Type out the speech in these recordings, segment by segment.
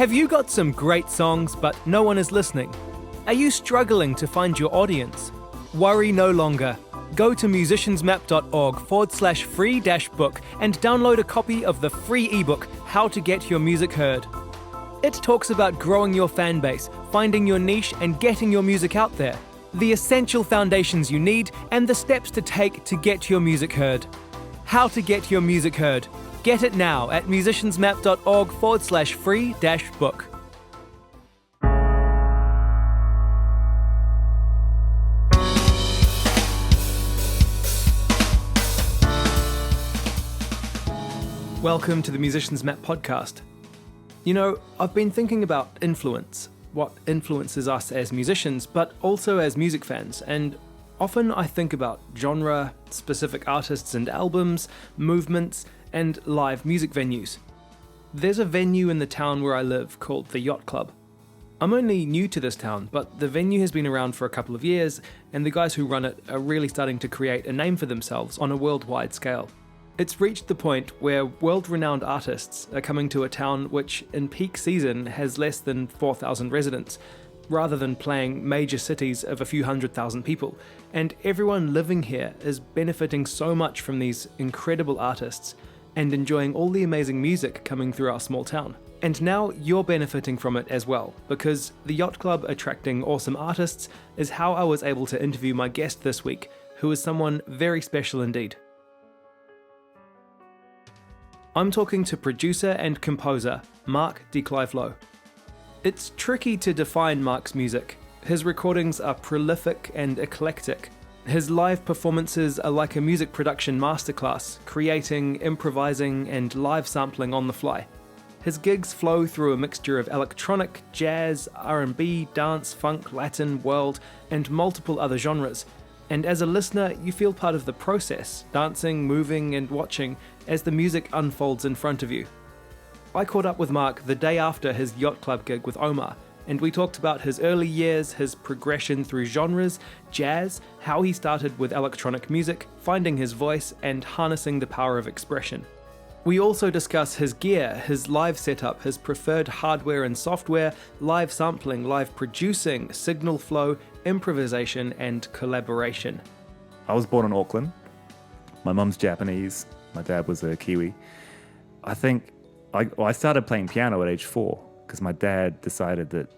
Have you got some great songs but no one is listening? Are you struggling to find your audience? Worry no longer. Go to musiciansmap.org/free-book and download a copy of the free ebook, How to Get Your Music Heard. It talks about growing your fan base, finding your niche and getting your music out there, the essential foundations you need and the steps to take to get your music heard. How to Get Your Music Heard. Get it now at musiciansmap.org/free-book. Welcome to the Musician's Map podcast. You know, I've been thinking about influence, what influences us as musicians, but also as music fans, and often I think about genre, specific artists and albums, movements, and live music venues. There's a venue in the town where I live called the Yacht Club. I'm only new to this town, but the venue has been around for a couple of years, and the guys who run it are really starting to create a name for themselves on a worldwide scale. It's reached the point where world-renowned artists are coming to a town which in peak season has less than 4,000 residents, rather than playing major cities of a few 100,000 people, and everyone living here is benefiting so much from these incredible artists and enjoying all the amazing music coming through our small town. And now you're benefiting from it as well, because the Yacht Club attracting awesome artists is how I was able to interview my guest this week, who is someone very special indeed. I'm talking to producer and composer Mark de Clive Lowe. It's tricky to define Mark's music. His recordings are prolific and eclectic. His live performances are like a music production masterclass, creating, improvising, and live sampling on the fly. His gigs flow through a mixture of electronic, jazz, R&B, dance, funk, Latin, world, and multiple other genres. And as a listener, you feel part of the process, dancing, moving, and watching as the music unfolds in front of you. I caught up with Mark the day after his Yacht Club gig with Omar, and we talked about his early years, his progression through genres, jazz, how he started with electronic music, finding his voice, and harnessing the power of expression. We also discuss his gear, his live setup, his preferred hardware and software, live sampling, live producing, signal flow, improvisation, and collaboration. I was born in Auckland. My mum's Japanese. My dad was a Kiwi. I think I started playing piano at age 4 because my dad decided that,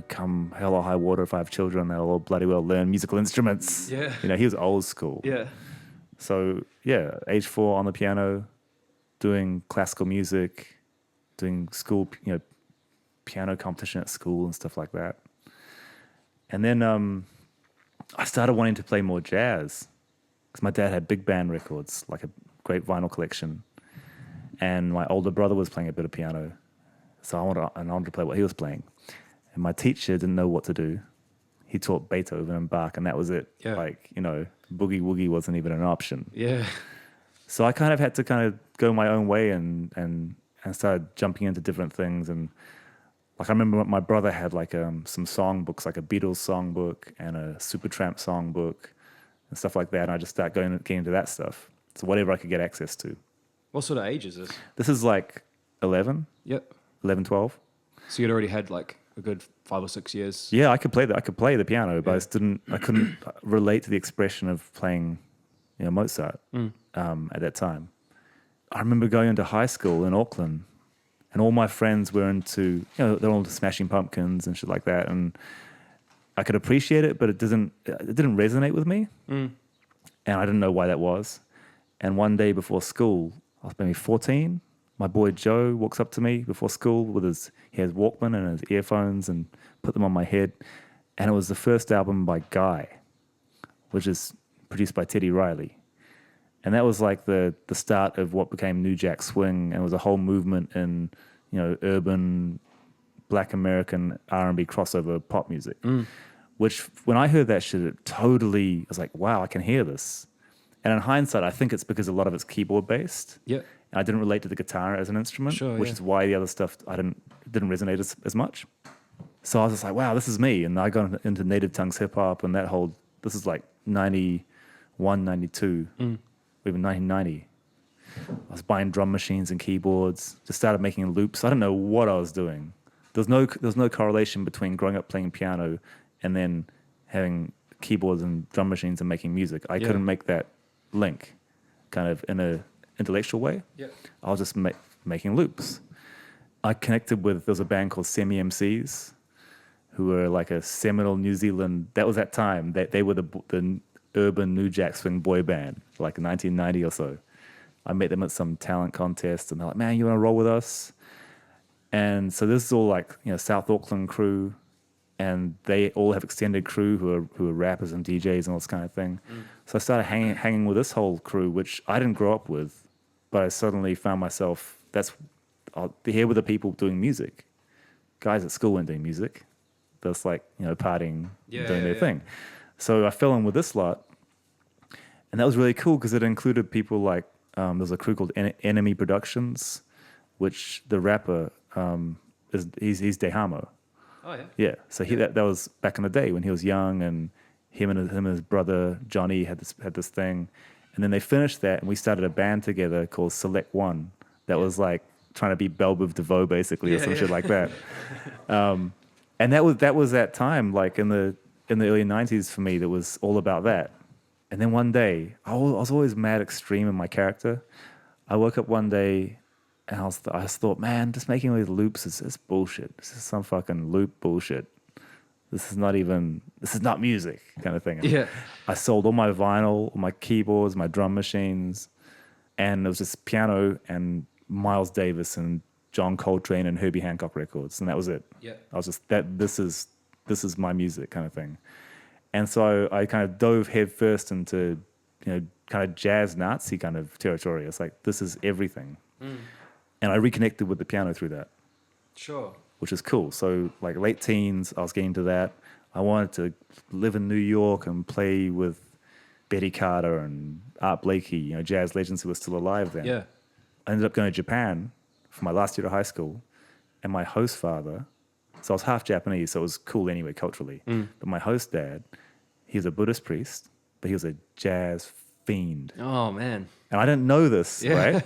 come hell or high water, if I have children, they'll all bloody well learn musical instruments. Yeah. He was old school. Yeah. So, age 4 on the piano, doing classical music, doing school, piano competition at school and stuff like that. And then I started wanting to play more jazz because my dad had big band records, like a great vinyl collection. And my older brother was playing a bit of piano. So I wanted to play what he was playing. And my teacher didn't know what to do. He taught Beethoven and Bach, and that was it. Yeah. Boogie woogie wasn't even an option. Yeah. So I kind of had to go my own way and started jumping into different things. And I remember my brother had some songbooks, like a Beatles songbook and a Supertramp songbook and stuff like that. And I just started getting into that stuff. So whatever I could get access to. What sort of age is this? This is 11. Yep. 11, 12. So you'd already had a good 5 or 6 years. Yeah, I could play that. I could play the piano, but I couldn't relate to the expression of playing, Mozart at that time. I remember going into high school in Auckland, and all my friends were into, they're all into Smashing Pumpkins and shit like that, and I could appreciate it, but it didn't resonate with me, and I didn't know why that was. And one day before school, I was maybe 14. My boy Joe walks up to me before school he has Walkman and his earphones and put them on my head. And it was the first album by Guy, which is produced by Teddy Riley. And that was the start of what became New Jack Swing, and it was a whole movement in, urban Black American R&B crossover pop music. Which when I heard that shit, I was like, wow, I can hear this. And in hindsight, I think it's because a lot of it's keyboard based. Yeah. And I didn't relate to the guitar as an instrument, which is why the other stuff didn't resonate as much. So I was just like, wow, this is me. And I got into native tongues hip hop and this is 91, 92, even 1990. I was buying drum machines and keyboards, just started making loops. I didn't know what I was doing. There's no correlation between growing up playing piano and then having keyboards and drum machines and making music. I couldn't make that link, kind of in a intellectual way. Yeah. I was just making loops. I connected with, there was a band called Semi MCs, who were like a seminal New Zealand, that was that time, they were the urban New Jack Swing boy band, like 1990 or so. I met them at some talent contest, and they're like, man, you want to roll with us? And so this is all like, South Auckland crew, and they all have extended crew who are rappers and DJs and all this kind of thing. So I started hanging with this whole crew, which I didn't grow up with, but I suddenly found myself, here were the people doing music. Guys at school weren't doing music. That's like, partying, doing their thing. So I fell in with this lot, and that was really cool because it included people like, there's a crew called Enemy Productions, which the rapper, he's Dehamo. Oh, yeah? Yeah, so that was back in the day when he was young, and him and his brother Johnny had this thing. And then they finished that, and we started a band together called Select One that was like trying to be Belle Biv DeVoe basically, or some shit like that. And that was that time, like in the early 90s for me, that was all about that. And then one day, I was always mad extreme in my character. I woke up one day and I just thought, man, just making all these loops is bullshit. This is some fucking loop bullshit. This is not music kind of thing. And I sold all my vinyl, all my keyboards, my drum machines, and it was just piano and Miles Davis and John Coltrane and Herbie Hancock records, and that was it. Yeah. I was just this is my music kind of thing. And so I kind of dove headfirst into, kind of jazz Nazi kind of territory. It's like, this is everything. And I reconnected with the piano through that. Sure. Which is cool. So like late teens, I was getting to that. I wanted to live in New York and play with Betty Carter and Art Blakey, jazz legends who were still alive then. Yeah. I ended up going to Japan for my last year of high school, and my host father, so I was half Japanese, so it was cool anyway culturally, but my host dad, he was a Buddhist priest, but he was a jazz fiend. Oh, man. And I didn't know this, right?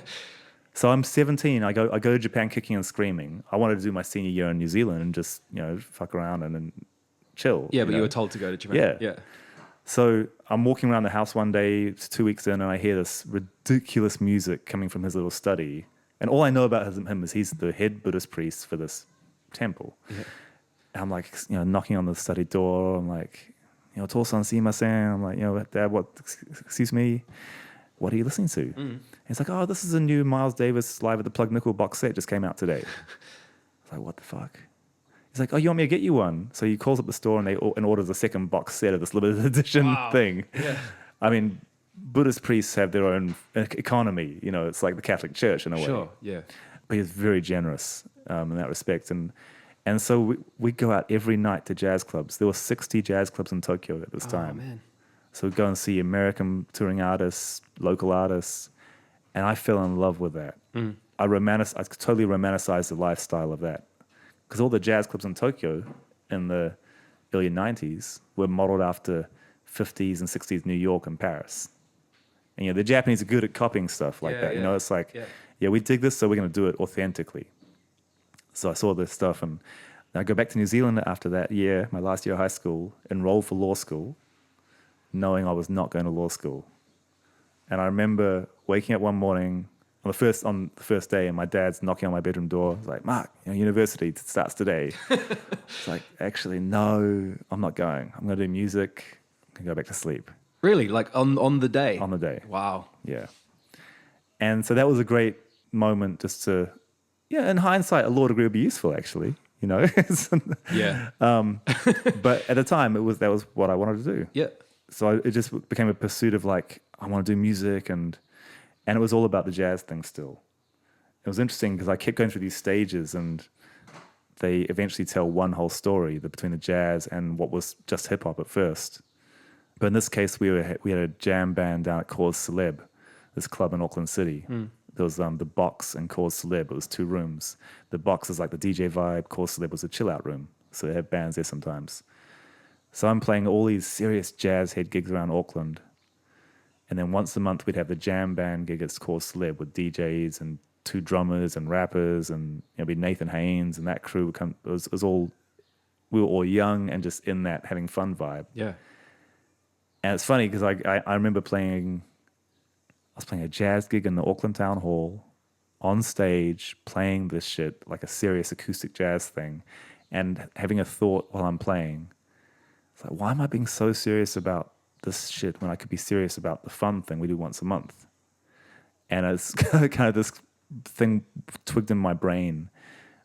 So I'm 17, I go to Japan kicking and screaming. I wanted to do my senior year in New Zealand and just, fuck around and then chill. Yeah, but you were told to go to Japan. Yeah. So I'm walking around the house one day, it's 2 weeks in, and I hear this ridiculous music coming from his little study. And all I know about him is he's the head Buddhist priest for this temple. Yeah. And I'm like, knocking on the study door. I'm like, Tosan simasen. I'm like, Dad, what, excuse me? What are you listening to? And he's like, oh, this is a new Miles Davis Live at the Plug Nickel box set, just came out today. I was like, what the fuck? He's like, oh, you want me to get you one? So he calls up the store and orders a second box set of this limited edition thing. Yeah. I mean, Buddhist priests have their own economy. It's like the Catholic Church in a way. Sure, yeah. But he's very generous in that respect. And so we go out every night to jazz clubs. There were 60 jazz clubs in Tokyo at this time. Man. So we'd go and see American touring artists, local artists, and I fell in love with that. I totally romanticized the lifestyle of that. Because all the jazz clubs in Tokyo in the early 90s were modeled after 50s and 60s New York and Paris. And the Japanese are good at copying stuff like that. It's like, we dig this, so we're going to do it authentically. So I saw this stuff, and I go back to New Zealand after that year, my last year of high school, enrolled for law school, knowing I was not going to law school. And I remember waking up one morning on the first day, and my dad's knocking on my bedroom door. He's like, Mark, university starts today. It's like, actually, no, I'm not going. I'm going to do music and go back to sleep. Really? Like on the day? On the day. Wow. Yeah. And so that was a great moment just to, in hindsight, a law degree would be useful, actually, Yeah. But at the time, that was what I wanted to do. Yeah. So it just became a pursuit of like, I want to do music, and it was all about the jazz thing still. It was interesting because I kept going through these stages, and they eventually tell one whole story between the jazz and what was just hip hop at first. But in this case, we had a jam band down at Cause Celeb, this club in Auckland City. There was the Box and Cause Celeb. It was 2 rooms. The Box is like the DJ vibe. Cause Celeb was a chill out room. So they have bands there sometimes. So I'm playing all these serious jazz head gigs around Auckland. And then once a month, we'd have the jam band gig at Cause Celeb with DJs and two drummers and rappers, and be Nathan Haynes and that crew would come. It was all, we were all young and just in that having fun vibe. Yeah. And it's funny because I remember I was playing a jazz gig in the Auckland Town Hall, on stage, playing this shit, like a serious acoustic jazz thing, and having a thought while I'm playing. It's like, why am I being so serious about this shit when I could be serious about the fun thing we do once a month? And it's kind of this thing twigged in my brain,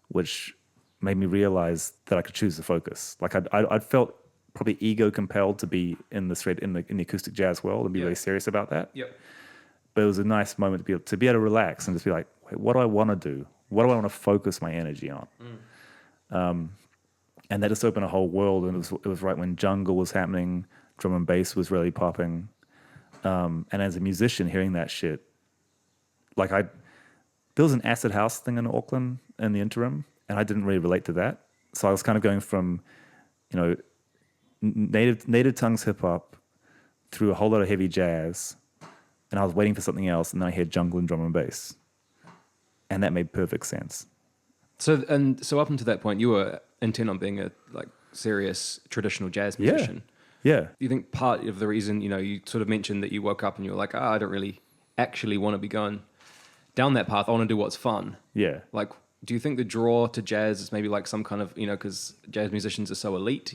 which made me realize that I could choose to focus. Like I'd felt probably ego compelled to be in the acoustic jazz world and be very serious about that. Yep. But it was a nice moment to be able to relax and just be like, wait, what do I want to do? What do I want to focus my energy on? And that just opened a whole world. And it was right when jungle was happening, drum and bass was really popping. And as a musician, hearing that shit, like there was an acid house thing in Auckland in the interim, and I didn't really relate to that. So I was kind of going from, native tongues hip hop through a whole lot of heavy jazz, and I was waiting for something else, and then I heard jungle and drum and bass, and that made perfect sense. So up until that point, you were intent on being a serious traditional jazz musician. Yeah. Do you think part of the reason, you sort of mentioned that you woke up and you were like, I don't really actually want to be going down that path. I want to do what's fun. Yeah. Like, do you think the draw to jazz is maybe like some kind of, because jazz musicians are so elite,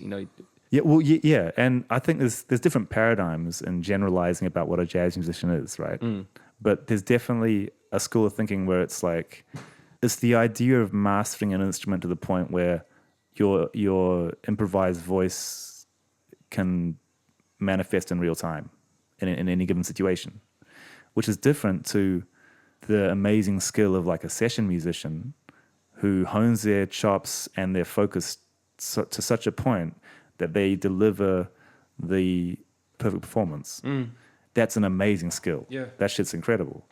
Yeah, well, yeah, and I think there's different paradigms in generalizing about what a jazz musician is, right? But there's definitely a school of thinking where it's like, it's the idea of mastering an instrument to the point where your improvised voice can manifest in real time in any given situation, which is different to the amazing skill of like a session musician who hones their chops and their focus to such a point that they deliver the perfect performance. That's an amazing skill. Yeah. That shit's incredible.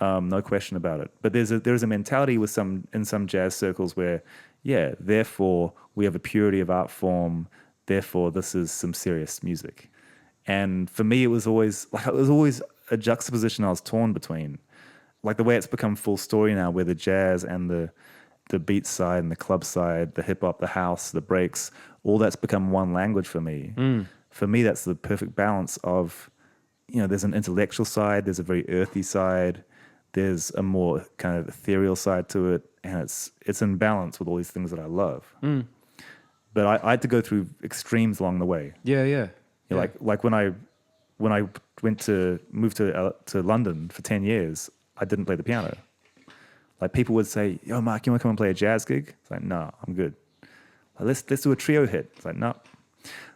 No question about it. But there's a mentality in some jazz circles where, therefore we have a purity of art form, therefore this is some serious music. And for me, it was always a juxtaposition I was torn between. Like the way it's become full story now, where the jazz and the beat side and the club side, the hip hop, the house, the breaks, all that's become one language for me. For me, that's the perfect balance of, there's an intellectual side, there's a very earthy side, there's a more kind of ethereal side to it, and it's in balance with all these things that I love. But I had to go through extremes along the way. Yeah. Like when I moved to London for 10 years, I didn't play the piano. Like people would say, "Yo, Mark, you want to come and play a jazz gig?" It's like, "No, I'm good." Like, let's do a trio hit. It's like, "No."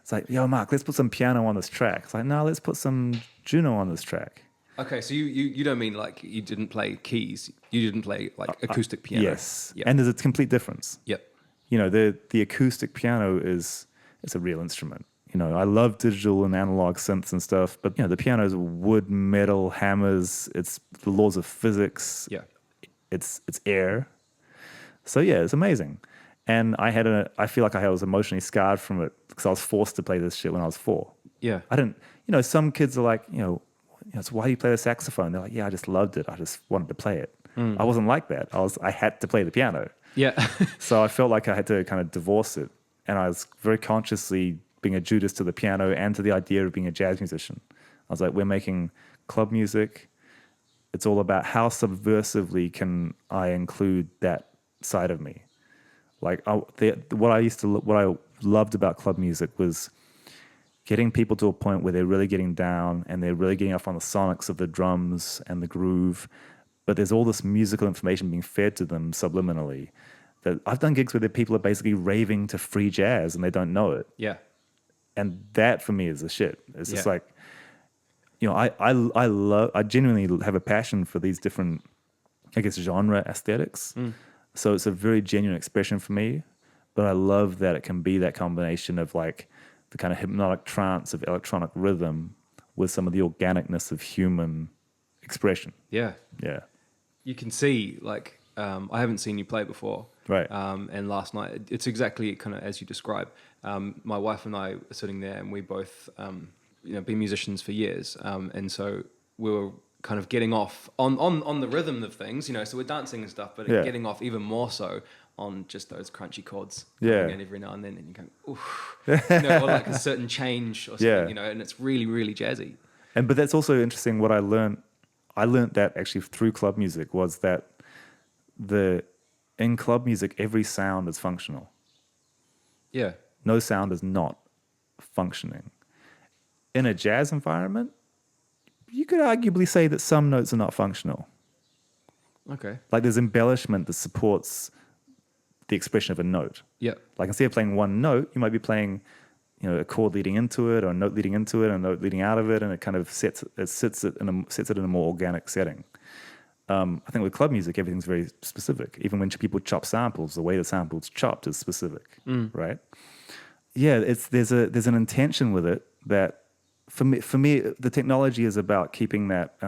It's like, "Yo, Mark, let's put some piano on this track." It's like, "No, let's put some Juno on this track." Okay, so you don't mean like you didn't play keys, you didn't play like acoustic piano. Yes, Yep. and there's a complete difference. Yep. The acoustic piano it's a real instrument. I love digital and analog synths and stuff, but the piano is wood, metal, hammers. It's the laws of physics. Yeah. It's air. So yeah, it's amazing. And I feel like I was emotionally scarred from it because I was forced to play this shit when I was 4. Yeah. I didn't, some kids are like, so why do you play the saxophone? They're like, yeah, I just loved it. I just wanted to play it. I wasn't like that. I had to play the piano. Yeah. So I felt like I had to kind of divorce it. And I was very consciously being a Judas to the piano and to the idea of being a jazz musician. I was like, we're making club music. It's all about how subversively can I include that side of me. Like what I loved about club music was getting people to a point where they're really getting down and they're really getting off on the sonics of the drums and the groove, but there's all this musical information being fed to them subliminally. That I've done gigs where the people are basically raving to free jazz and they don't know it. Yeah. And that for me is the shit. It's just like, I genuinely have a passion for these different, I guess, genre aesthetics. So it's a very genuine expression for me, but I love that it can be that combination of like the kind of hypnotic trance of electronic rhythm with some of the organicness of human expression. Yeah. Yeah. You can see, like, I haven't seen you play before. Right. And last night, it's exactly kind of as you describe. My wife and I are sitting there and we both, been musicians for years. And so we were kind of getting off on the rhythm of things, you know, so we're dancing and stuff, but Yeah. getting off even more so on just those crunchy chords Yeah. coming in every now and then, and you go, oof, you know, or like a certain change or something, Yeah. you know, and it's really, really jazzy. But that's also interesting. What I learned that actually through club music was that in club music, every sound is functional. Yeah. No sound is not functioning. In a jazz environment, you could arguably say that some notes are not functional. Okay. Like there's embellishment that supports the expression of a note. Yeah. Like instead of playing one note, you might be playing, you know, a chord leading into it, or a note leading into it, and a note leading out of it, and it kind of sets it in a more organic setting. I think with club music, everything's very specific. Even when people chop samples, the way the sample's chopped is specific, right? Yeah, there's an intention with it that for me, the technology is about keeping that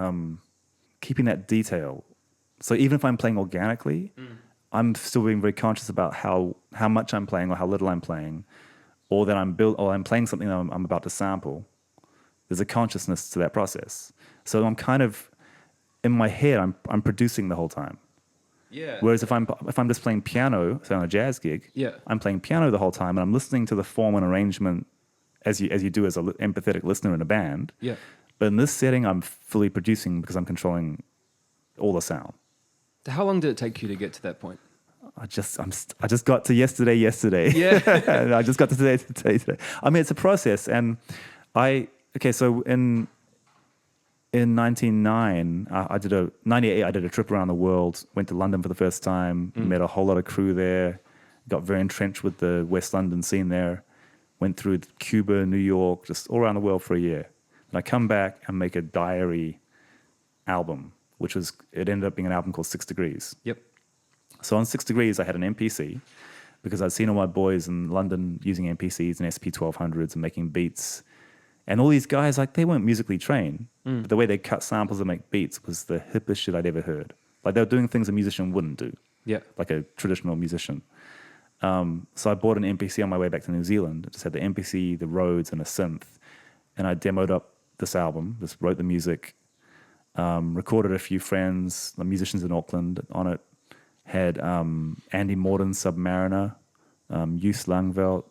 detail. So even if I'm playing organically, I'm still being very conscious about how much I'm playing or how little I'm playing, or that I'm playing something that I'm about to sample. There's a consciousness to that process. So I'm kind of in my head, I'm producing the whole time. Yeah. Whereas if I'm just playing piano, say on a jazz gig, Yeah. I'm playing piano the whole time, and I'm listening to the form and arrangement as you do as an empathetic listener in a band. Yeah. But in this setting, I'm fully producing because I'm controlling all the sound. How long did it take you to get to that point? I just got to yesterday. Yeah. I just got to today. I mean, it's a process, and so in 1999, I did a trip around the world, went to London for the first time, met a whole lot of crew there, got very entrenched with the West London scene there, went through Cuba, New York, just all around the world for a year. And I come back and make a diary album, it ended up being an album called 6 Degrees. Yep. So on 6 Degrees, I had an MPC because I'd seen all my boys in London using MPCs and SP1200s and making beats. And all these guys, like, they weren't musically trained, but the way they cut samples and make beats was the hippest shit I'd ever heard. Like, they were doing things a musician wouldn't do, like a traditional musician. So I bought an MPC on my way back to New Zealand. It just had the MPC, the Rhodes, and a synth. And I demoed up this album, just wrote the music, recorded a few friends, the musicians in Auckland on it. Had Andy Morden, Submariner, Jus Langveld,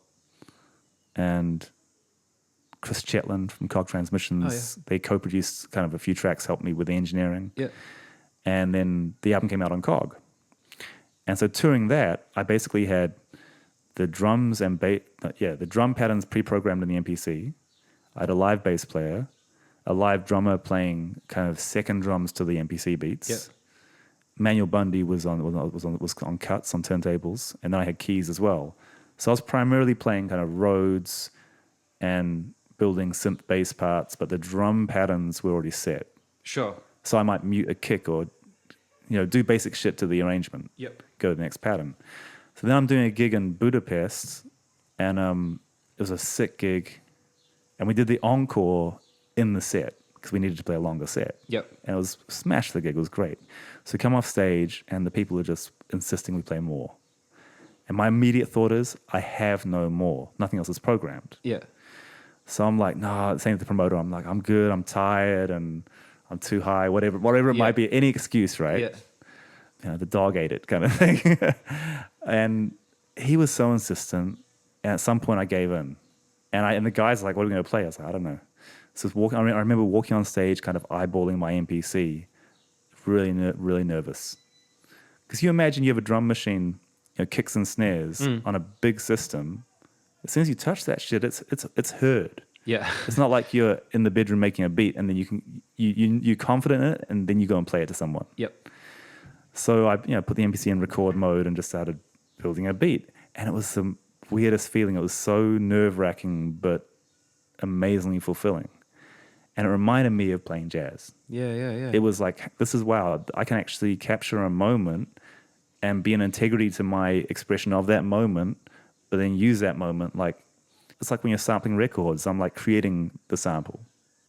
and Chris Chetland from Cog Transmissions. They co-produced kind of a few tracks, helped me with the engineering. Yeah. And then the album came out on Cog. And so touring that, I basically had the drums and the drum patterns pre-programmed in the MPC. I had a live bass player, a live drummer playing kind of second drums to the MPC beats. Yep. Manuel Bundy was on cuts on turntables, and then I had keys as well. So I was primarily playing kind of Rhodes and building synth bass parts, but the drum patterns were already set. Sure. So I might mute a kick or, do basic shit to the arrangement. Yep. Go to the next pattern. So then I'm doing a gig in Budapest, and it was a sick gig, and we did the encore in the set because we needed to play a longer set. Yep. And it was smash the gig. It was great. So we come off stage, and the people are just insisting we play more. And my immediate thought is, I have no more. Nothing else is programmed. Yeah. So I'm like, no, saying to the promoter, I'm like, I'm good, I'm tired, and I'm too high, whatever it might be, any excuse, right? Yeah. The dog ate it kind of thing. And he was so insistent, and at some point I gave in. And the guy's like, what are we going to play? I was like, I don't know. So I remember walking on stage, kind of eyeballing my MPC, really, really nervous. Because you imagine you have a drum machine, kicks and snares on a big system. As soon as you touch that shit, it's heard. Yeah. It's not like you're in the bedroom making a beat and then you're confident in it and then you go and play it to someone. Yep. So I put the MPC in record mode and just started building a beat. And it was the weirdest feeling. It was so nerve-wracking but amazingly fulfilling. And it reminded me of playing jazz. Yeah. It was like, this is wow, I can actually capture a moment and be in integrity to my expression of that moment, but then use that moment like, it's like when you're sampling records, I'm like creating the sample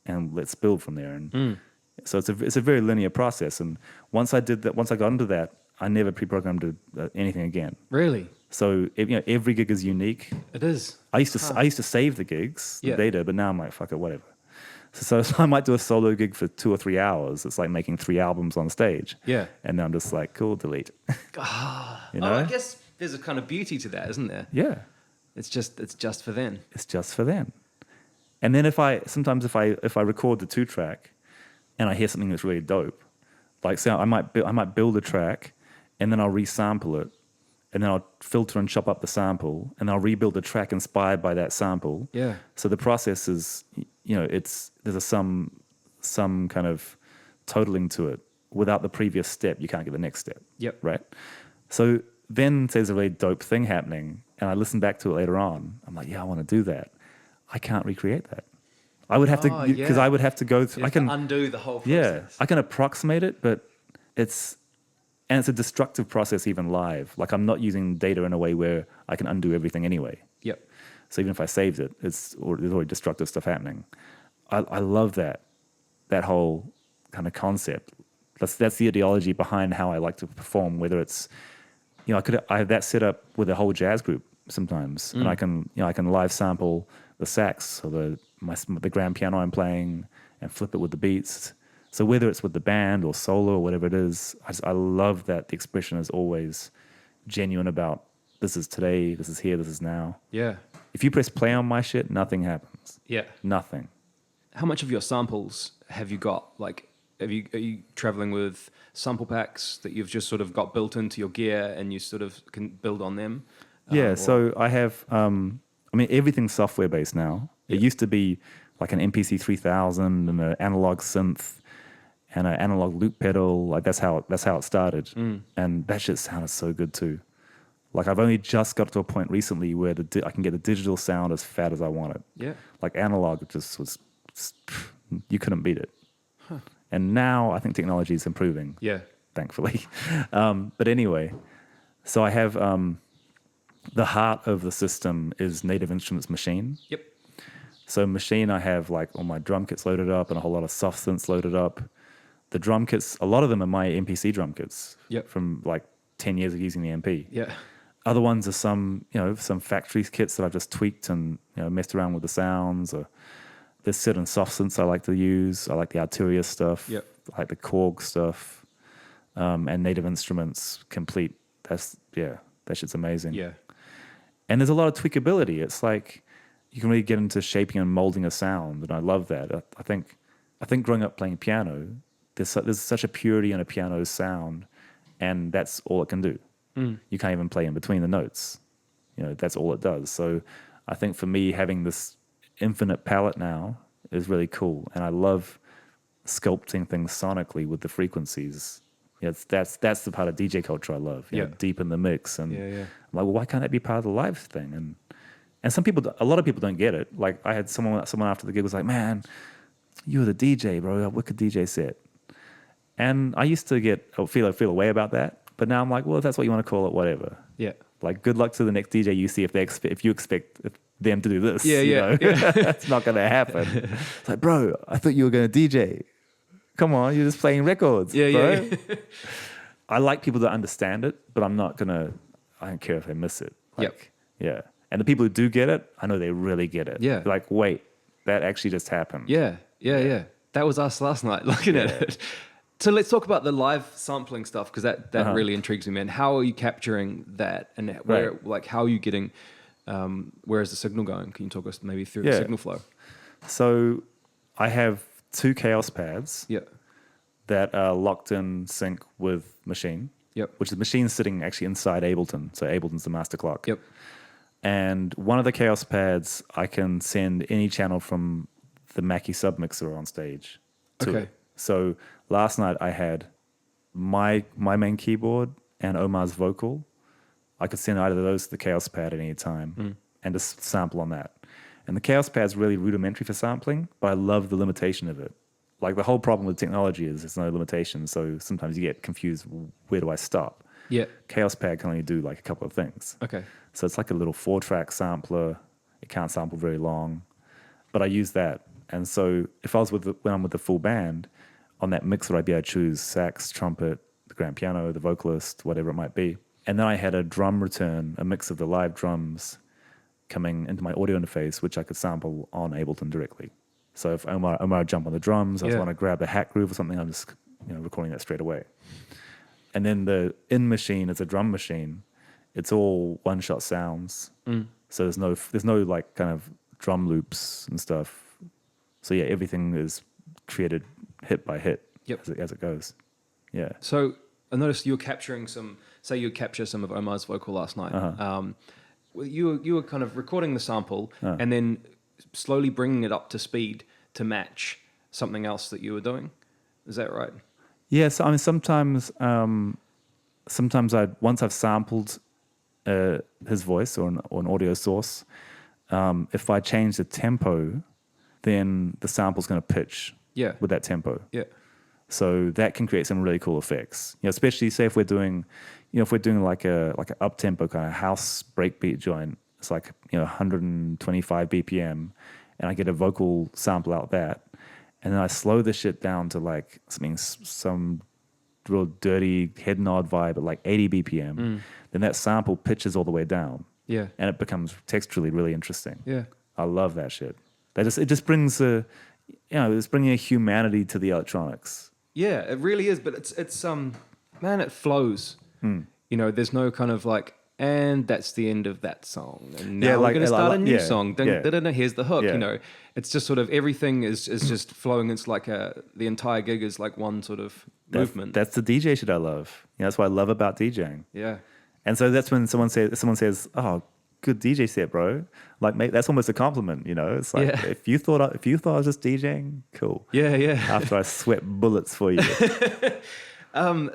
and let's build from there. And so it's a very linear process. And once I got into that, I never pre-programmed anything again. Really? So every gig is unique. It is. I used to save the gigs, the data, but now I'm like, fuck it, whatever. So I might do a solo gig for 2 or 3 hours. It's like making 3 albums on stage. Yeah. And then I'm just like, cool, delete. You know? Oh, I guess there's a kind of beauty to that, isn't there? Yeah. It's just for then. It's just for them. And then if I record the 2-track and I hear something that's really dope, like say I might build a track and then I'll resample it and then I'll filter and chop up the sample and I'll rebuild the track inspired by that sample. Yeah. So the process is, there's some kind of totaling to it. Without the previous step, you can't get the next step. Yep. Right? So then there's a really dope thing happening and I listen back to it later on. I'm like, yeah, I want to do that. I can't recreate that. I would have to, because I would have to go through. I can undo the whole process. Yeah, I can approximate it, but it's a destructive process even live. Like I'm not using data in a way where I can undo everything anyway. Yep. So even if I saved it, there's already destructive stuff happening. I love that whole kind of concept. That's the ideology behind how I like to perform. Whether it's, I have that set up with a whole jazz group sometimes, and I can live sample the sax or the grand piano I'm playing and flip it with the beats. So whether it's with the band or solo or whatever it is, I love that the expression is always genuine about this is today, this is here, this is now. Yeah. If you press play on my shit, nothing happens. Yeah. Nothing. How much of your samples have you got? Like, are you traveling with sample packs that you've just sort of got built into your gear and you sort of can build on them? Yeah, so I have, everything's software based now. It used to be like an MPC 3000 and an analog synth and an analog loop pedal. Like that's how it started. And that shit sounded so good too. Like I've only just got to a point recently where I can get the digital sound as fat as I want it. Yeah. Like analog just was, you couldn't beat it. Huh. And now I think technology is improving. Yeah. Thankfully. But anyway, so I have the heart of the system is Native Instruments Machine. Yep. So Machine, I have like all my drum kits loaded up and a whole lot of soft synths loaded up. The drum kits, a lot of them are my MPC drum kits. Yep. From like 10 years of using the MP. Yeah. Other ones are some factory kits that I've just tweaked and messed around with the sounds. Or there's certain soft synths I like to use. I like the Arturia stuff. Yep. I like the Korg stuff. And Native Instruments Complete. That shit's amazing. Yeah. And there's a lot of tweakability. It's like you can really get into shaping and molding a sound, and I love that. I think growing up playing piano, there's such a purity in a piano's sound, and that's all it can do. You can't even play in between the notes. That's all it does. So I think for me, having this infinite palette now is really cool, and I love sculpting things sonically with the frequencies. That's the part of DJ culture I love. Deep in the mix, and I'm like, well, why can't that be part of the live thing? And a lot of people don't get it. Like I had someone after the gig was like, man, you were the DJ, bro. A wicked DJ set. And I used to feel a way about that. But now I'm like, well, if that's what you want to call it, whatever. Yeah. Like, good luck to the next DJ you see if you expect them to do this. Yeah. It's not going to happen. It's like, bro, I thought you were going to DJ. Come on, you're just playing records, bro. Yeah. I like people to understand it, but I don't care if they miss it. Yeah. And the people who do get it, I know they really get it. Yeah. Like, wait, that actually just happened. Yeah. That was us last night looking at it. So let's talk about the live sampling stuff, because that really intrigues me, man. How are you capturing that, and how are you getting? Where is the signal going? Can you talk us maybe through the signal flow? So I have 2 Chaos pads. That are locked in sync with Machine. Which is Machine sitting actually inside Ableton. So Ableton's the master clock. And one of the Chaos pads, I can send any channel from the Mackie submixer on stage to it. So last night I had my main keyboard and Omar's vocal. I could send either of those to the Chaos pad at any time and just sample on that. And the Chaos pad's really rudimentary for sampling, but I love the limitation of it. Like the whole problem with technology is there's no limitation, so sometimes you get confused, where do I stop? Yeah. Chaos pad can only do like a couple of things. Okay. So it's like a little 4-track sampler. It can't sample very long, but I use that. And so if I was when I'm with the full band, on that mixer I'd be able to choose sax, trumpet, the grand piano, the vocalist, whatever it might be. And then I had a drum return, a mix of the live drums coming into my audio interface, which I could sample on Ableton directly. So if Omar jump on the drums, I just Yeah. want to grab the hat groove or something, I'm just recording that straight away. And then the in machine is a drum machine. It's all one shot sounds. So there's no like kind of drum loops and stuff. So yeah, everything is created hit by hit as it goes. Yeah. So I noticed you were capturing say you capture some of Omar's vocal last night. You were kind of recording the sample and then slowly bringing it up to speed to match something else that you were doing. Is that right? Yeah, so I mean, sometimes once I've sampled his voice or an audio source, if I change the tempo, then the sample's going to pitch with that tempo. Yeah. So that can create some really cool effects. Especially say if we're doing like a up tempo kind of house breakbeat joint, it's like 125 BPM, and I get a vocal sample out that. And then I slow the shit down to like some real dirty head nod vibe at like 80 BPM. Then that sample pitches all the way down. Yeah. And it becomes texturally really interesting. Yeah. I love that shit. It just brings it's bringing a humanity to the electronics. Yeah, it really is. But it's man, it flows. There's no kind of like, and that's the end of that song. And now we're going to start a new song. Here's the hook. Yeah. It's just sort of everything is just flowing. It's like the entire gig is like one sort of movement. That's the DJ shit I love. That's what I love about DJing. Yeah. And so that's when someone says, "Oh, good DJ set, bro." Like, mate, that's almost a compliment. It's like if you thought I was just DJing, cool. Yeah, yeah. After I sweat bullets for you.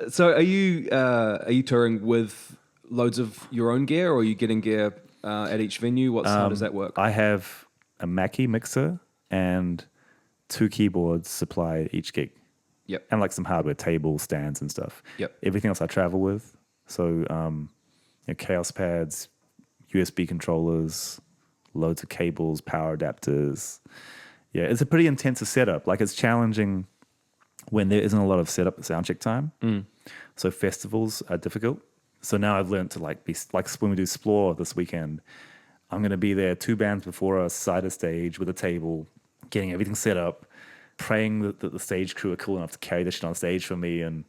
So are you touring with loads of your own gear, or are you getting gear at each venue? How does that work? I have a Mackie mixer and 2 keyboards supplied each gig. Yep. And like some hardware, tables, stands and stuff. Yep. Everything else I travel with. So Chaos pads, USB controllers, loads of cables, power adapters. Yeah, it's a pretty intensive setup. Like, it's challenging when there isn't a lot of setup soundcheck time. So festivals are difficult. So now I've learned to be like when we do Explore this weekend, I'm going to be there 2 bands before us, side of stage with a table, getting everything set up, praying that the stage crew are cool enough to carry the shit on stage for me. And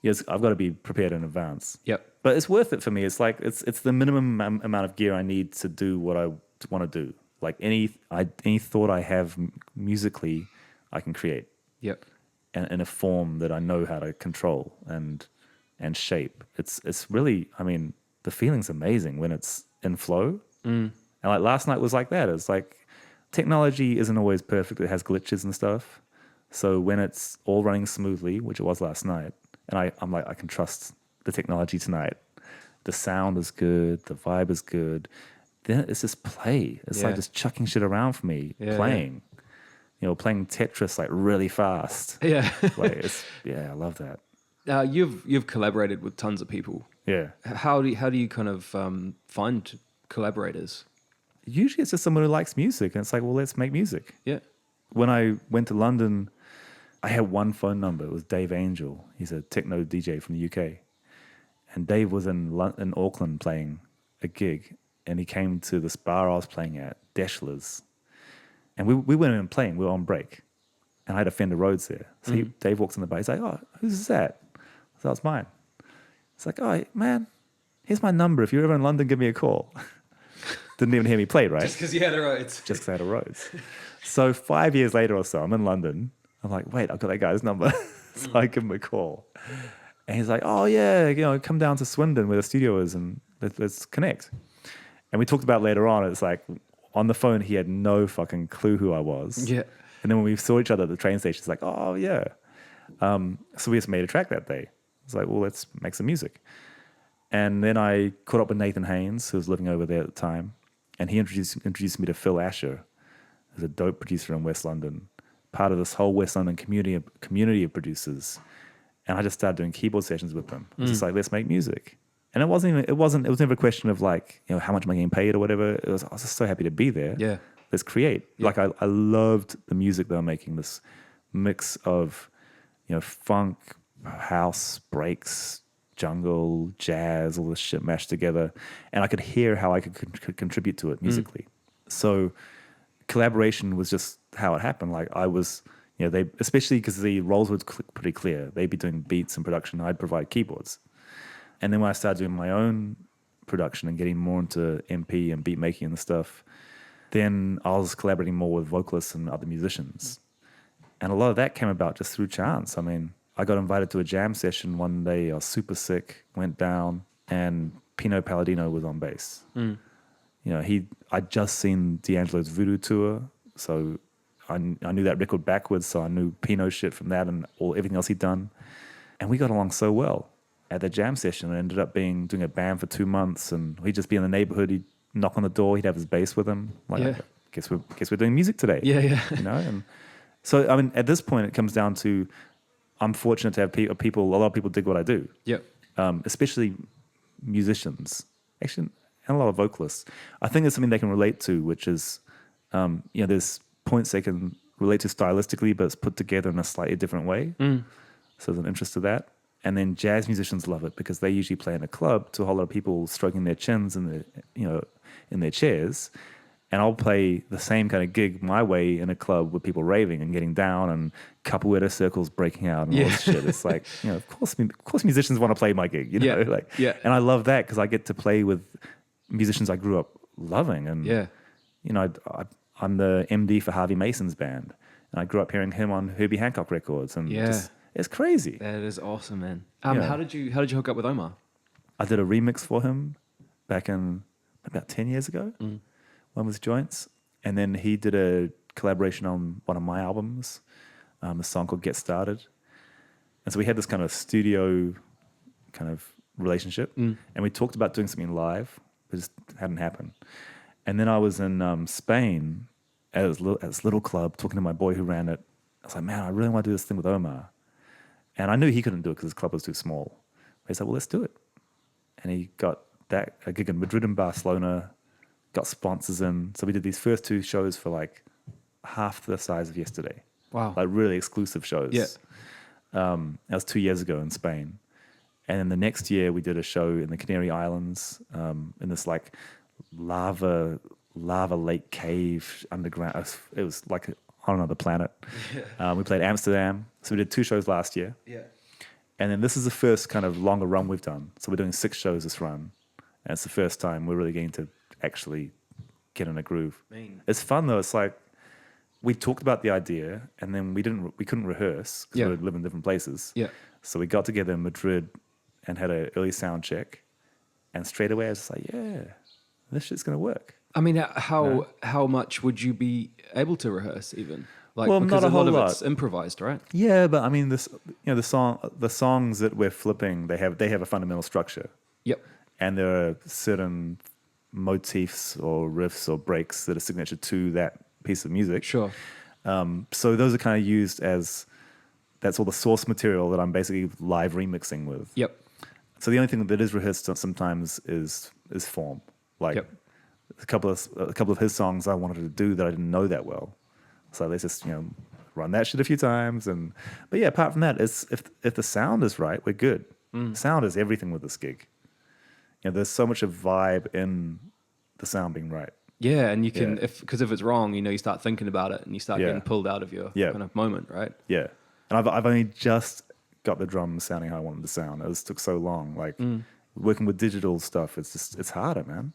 yes, I've got to be prepared in advance. Yep. But it's worth it for me. It's like it's the minimum amount of gear I need to do what I want to do. Like any thought I have musically, I can create. Yep. And in a form that I know how to control and shape. It's really, I mean, the feeling's amazing when it's in flow. And like last night was like that. It's like technology isn't always perfect. It has glitches and stuff. So when it's all running smoothly, which it was last night, and I'm like, I can trust the technology tonight. The sound is good. The vibe is good. Then it's just play. It's like just chucking shit around for me, playing. Playing Tetris like really fast. Yeah. I love that. You've collaborated with tons of people. Yeah. How do you kind of find collaborators? Usually it's just someone who likes music, and it's like, well, let's make music. Yeah. When I went to London, I had one phone number. It was Dave Angel. He's a techno DJ from the UK. And Dave was in Auckland playing a gig, and he came to this bar I was playing at, Deschler's. And we went in playing. We were on break. And I had a Fender Rhodes there. So Dave walks in the bar. He's like, "Oh, who's that?" So that's mine. It's like, "Oh, man, here's my number. If you're ever in London, give me a call." Didn't even hear me play, right? Just because you had a Rhodes. Just because I had a Rhodes. So 5 years later or so, I'm in London. I'm like, wait, I've got that guy's number. So I give him a call. And he's like, "Oh, yeah, come down to Swindon where the studio is and let's connect." And we talked about later on, it's like, on the phone, he had no fucking clue who I was. Yeah. And then when we saw each other at the train station, it's like, "Oh, yeah." So we just made a track that day. It's like, well, let's make some music. And then I caught up with Nathan Haynes, who was living over there at the time. And he introduced me to Phil Asher, who's a dope producer in West London, part of this whole West London community of producers. And I just started doing keyboard sessions with them. It was just like, let's make music. And it was never a question of like, how much am I getting paid or whatever. I was just so happy to be there. Yeah. Let's create. Yeah. Like I loved the music they were making, this mix of, funk, house, breaks, jungle, jazz, all this shit mashed together. And I could hear how I could contribute to it musically. So collaboration was just how it happened. Like I was, they especially because the roles were pretty clear. They'd be doing beats and production. I'd provide keyboards. And then when I started doing my own production and getting more into MP and beat making and stuff, then I was collaborating more with vocalists and other musicians. And a lot of that came about just through chance. I mean, I got invited to a jam session one day. I was super sick, went down, and Pino Palladino was on bass. I'd just seen D'Angelo's Voodoo tour, so I knew that record backwards, so I knew Pino's shit from that and everything else he'd done. And we got along so well at the jam session. I ended up doing a band for 2 months, and he'd just be in the neighborhood. He'd knock on the door. He'd have his bass with him. Guess we're doing music today. Yeah. And so I mean, at this point, it comes down to I'm fortunate to have people. A lot of people dig what I do. Yep. Especially musicians, actually, and a lot of vocalists. I think there's something they can relate to, which is, there's points they can relate to stylistically, but it's put together in a slightly different way. So there's an interest to that. And then jazz musicians love it because they usually play in a club to a whole lot of people stroking their chins in their chairs. And I'll play the same kind of gig my way in a club with people raving and getting down and capoeira circles breaking out and all this shit. It's like, of course musicians want to play my gig, And I love that because I get to play with musicians I grew up loving. And, I'm the MD for Harvey Mason's band. And I grew up hearing him on Herbie Hancock records. And it's crazy. That is awesome, man. How did you hook up with Omar? I did a remix for him back in about 10 years ago. One was Joints. And then he did a collaboration on one of my albums, a song called Get Started. And so we had this kind of studio kind of relationship. And we talked about doing something live. It just hadn't happened. And then I was in Spain at this little club talking to my boy who ran it. I was like, man, I really want to do this thing with Omar. And I knew he couldn't do it because his club was too small. But he said, well, let's do it. And he got a gig in Madrid and Barcelona, got sponsors in. So we did these first 2 shows for like half the size of yesterday. Wow. Like really exclusive shows. Yeah. That was 2 years ago in Spain. And then the next year we did a show in the Canary Islands in this like lava lake cave underground. It was like on another planet. We played Amsterdam. So we did 2 shows last year. Yeah. And then this is the first kind of longer run we've done. So we're doing 6 shows this run. And it's the first time we're really getting to actually get in a groove. It's fun though. It's like we talked about the idea and then we couldn't rehearse because we live in different places. Yeah. So we got together in Madrid and had an early sound check. And straight away I was just like, yeah, this shit's going to work. I mean, how much would you be able to rehearse even? Like, well, because not a whole lot of lot. it's improvised, right? Yeah, but I mean, the songs that we're flipping, they have a fundamental structure. Yep. And there are certain motifs or riffs or breaks that are signature to that piece of music. Sure. So those are kind of used as that's all the source material that I'm basically live remixing with. Yep. So the only thing that is rehearsed sometimes is form. Like a couple of his songs I wanted to do that I didn't know that well. So let's just run that shit a few times. But yeah, apart from that, if the sound is right, we're good. Sound is everything with this gig. There's so much of vibe in the sound being right. Yeah, and you can if it's wrong, you start thinking about it and you start getting pulled out of your kind of moment, right? Yeah, and I've only just got the drums sounding how I wanted them to sound. It just took so long. Like working with digital stuff, it's harder, man.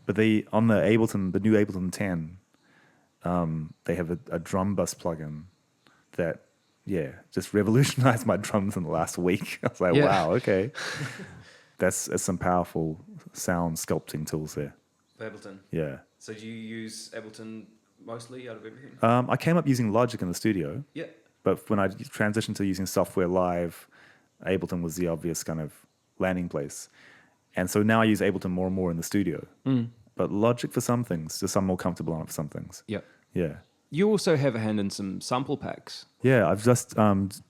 But on the new Ableton 10, they have a drum bus plugin that just revolutionized my drums in the last week. I was like, wow, okay. That's some powerful sound sculpting tools there. Ableton. Yeah. So do you use Ableton mostly out of everything? I came up using Logic in the studio. Yeah. But when I transitioned to using software live, Ableton was the obvious kind of landing place. And so now I use Ableton more and more in the studio. But Logic for some things, just I'm more comfortable on it for some things. Yeah. Yeah. You also have a hand in some sample packs. Yeah, I've just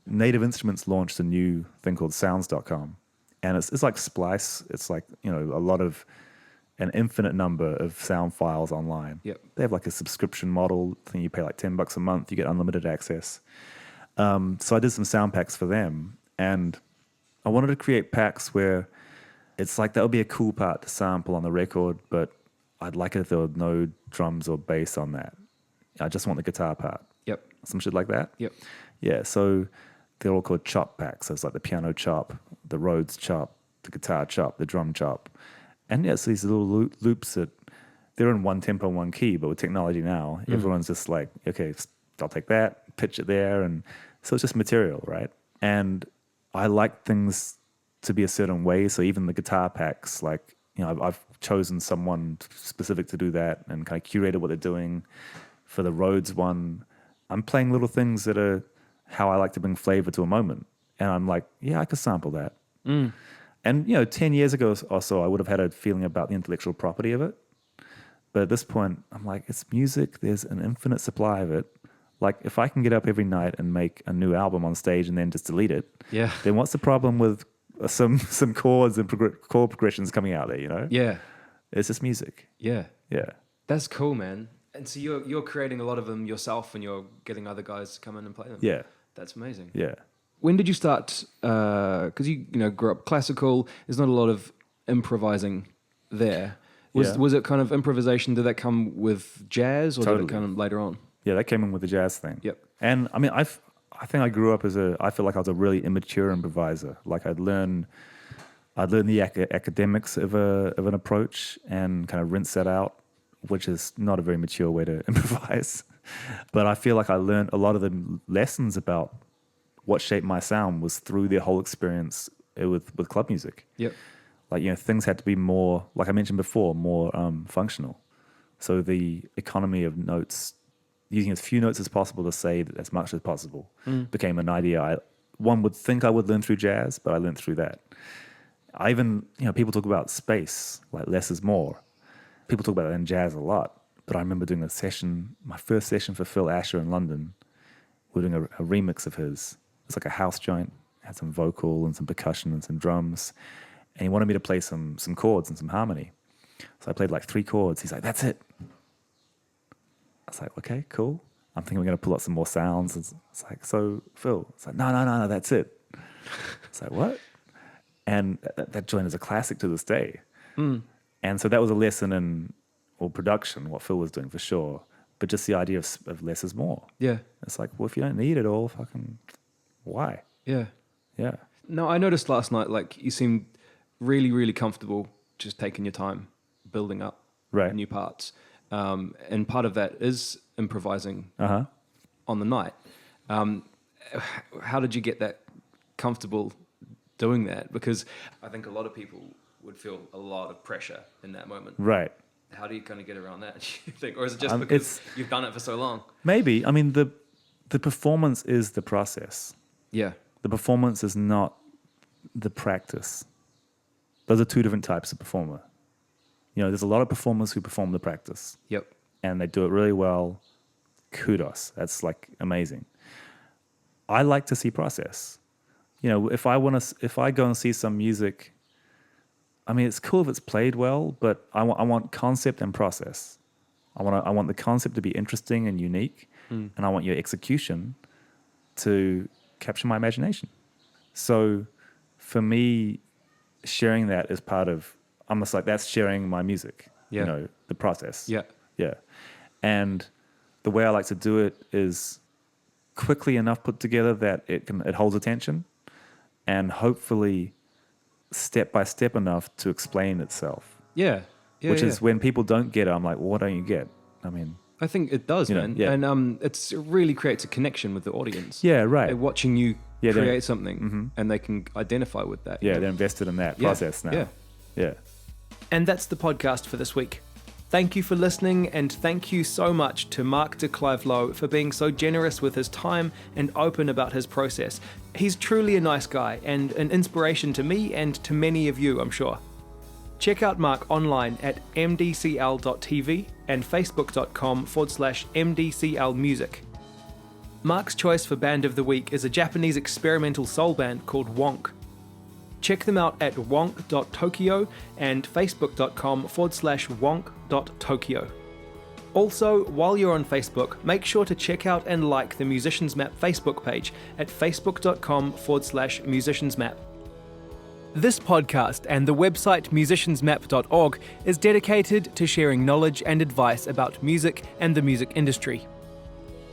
Native Instruments launched a new thing called sounds.com. And it's like Splice. It's like, an infinite number of sound files online. Yep. They have like a subscription model. I think you pay like $10 a month. You get unlimited access. So I did some sound packs for them. And I wanted to create packs where it's like that would be a cool part to sample on the record, but I'd like it if there were no drums or bass on that. I just want the guitar part. Yep. Some shit like that. Yep. Yeah, so they're all called chop packs. So it's like the piano chop, the Rhodes chop, the guitar chop, the drum chop. And yeah, so these little loops that they're in one tempo, one key, but with technology now, everyone's just like, okay, I'll take that, pitch it there. And so it's just material, right? And I like things to be a certain way. So even the guitar packs, like, you know, I've chosen someone specific to do that and kind of curated what they're doing. For the Rhodes one, I'm playing little things that are how I like to bring flavor to a moment. And I'm like, yeah, I could sample that. And, you know, 10 years ago or so, I would have had a feeling about the intellectual property of it. But at this point, I'm like, it's music. There's an infinite supply of it. Like, if I can get up every night and make a new album on stage and then just delete it, then what's the problem with some chords and chord progressions coming out there, you know? Yeah. It's just music. Yeah. Yeah. That's cool, man. And so you're creating a lot of them yourself and you're getting other guys to come in and play them. Yeah. That's amazing. Yeah. When did you start, because you grew up classical, there's not a lot of improvising there. Was it kind of improvisation, did that come with jazz or did it come later on? Yeah, that came in with the jazz thing. Yep. And I mean, I think I grew up I feel like I was a really immature improviser. Like I'd learn the academics of an approach and kind of rinse that out, which is not a very mature way to improvise. But I feel like I learned a lot of the lessons about what shaped my sound was through the whole experience with club music. Yep. Like, you know, things had to be more, like I mentioned before, more functional. So the economy of notes, using as few notes as possible to say as much as possible, became an idea one would think I would learn through jazz, but I learned through that. I even, you know, people talk about space, like less is more. People talk about that in jazz a lot, but I remember doing my first session for Phil Asher in London. We were doing a remix of his. It's like a house joint, had some vocal and some percussion and some drums. And he wanted me to play some chords and some harmony. So I played like 3 chords. He's like, that's it. I was like, okay, cool. I'm thinking we're going to pull out some more sounds. It's like, so Phil, it's like, no, that's it. It's like, what? And that joint is a classic to this day. And so that was a lesson in production, what Phil was doing for sure. But just the idea of less is more. Yeah. It's like, well, if you don't need it all, fucking, why? Yeah. Yeah. No, I noticed last night, like, you seemed really, really comfortable just taking your time, building up new parts. And part of that is improvising on the night. How did you get that comfortable doing that? Because I think a lot of people would feel a lot of pressure in that moment. Right. How do you kind of get around that, you think? Or is it just because you've done it for so long? Maybe. I mean, the performance is the process. Yeah. The performance is not the practice. Those are 2 different types of performer. You know, there's a lot of performers who perform the practice. Yep. And they do it really well. Kudos. That's like amazing. I like to see process. You know, if I go and see some music, I mean, it's cool if it's played well, but I want concept and process. I want the concept to be interesting and unique, and I want your execution to capture my imagination. So for me, sharing that is part of, almost like that's sharing my music, you know, the process. Yeah. Yeah. And the way I like to do it is quickly enough put together that it holds attention, and hopefully step by step enough to explain itself. Yeah. Which is when people don't get it, I'm like, well, what don't you get? I mean, I think it does, man. Yeah. And it really creates a connection with the audience. Yeah, right. They're watching you create something and they can identify with that. Yeah, they're invested in that process now. Yeah. Yeah. And that's the podcast for this week. Thank you for listening, and thank you so much to Mark de Clive Lowe for being so generous with his time and open about his process. He's truly a nice guy and an inspiration to me and to many of you, I'm sure. Check out Mark online at mdcl.tv and facebook.com/mdclmusic. Mark's choice for Band of the Week is a Japanese experimental soul band called Wonk. Check them out at wonk.tokyo and facebook.com/wonk.tokyo. Also, while you're on Facebook, make sure to check out and like the Musicians Map Facebook page at facebook.com/musiciansmap. This podcast and the website musiciansmap.org is dedicated to sharing knowledge and advice about music and the music industry.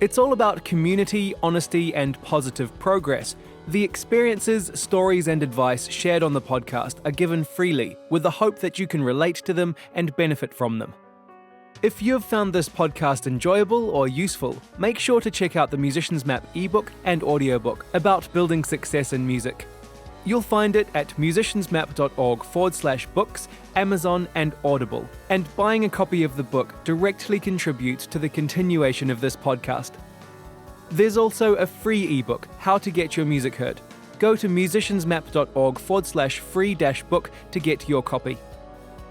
It's all about community, honesty, and positive progress. The experiences, stories, and advice shared on the podcast are given freely, with the hope that you can relate to them and benefit from them. If you've found this podcast enjoyable or useful, make sure to check out the Musician's Map ebook and audiobook about building success in music. You'll find it at musiciansmap.org/books, Amazon, and Audible, and buying a copy of the book directly contributes to the continuation of this podcast. There's also a free ebook, How to Get Your Music Heard. Go to musiciansmap.org/free-book to get your copy.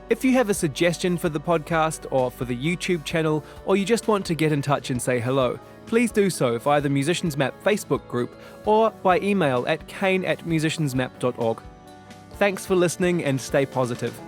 If you have a suggestion for the podcast or for the YouTube channel, or you just want to get in touch and say hello, please do so via the Musician's Map Facebook group or by email at kane@musiciansmap.org. Thanks for listening and stay positive.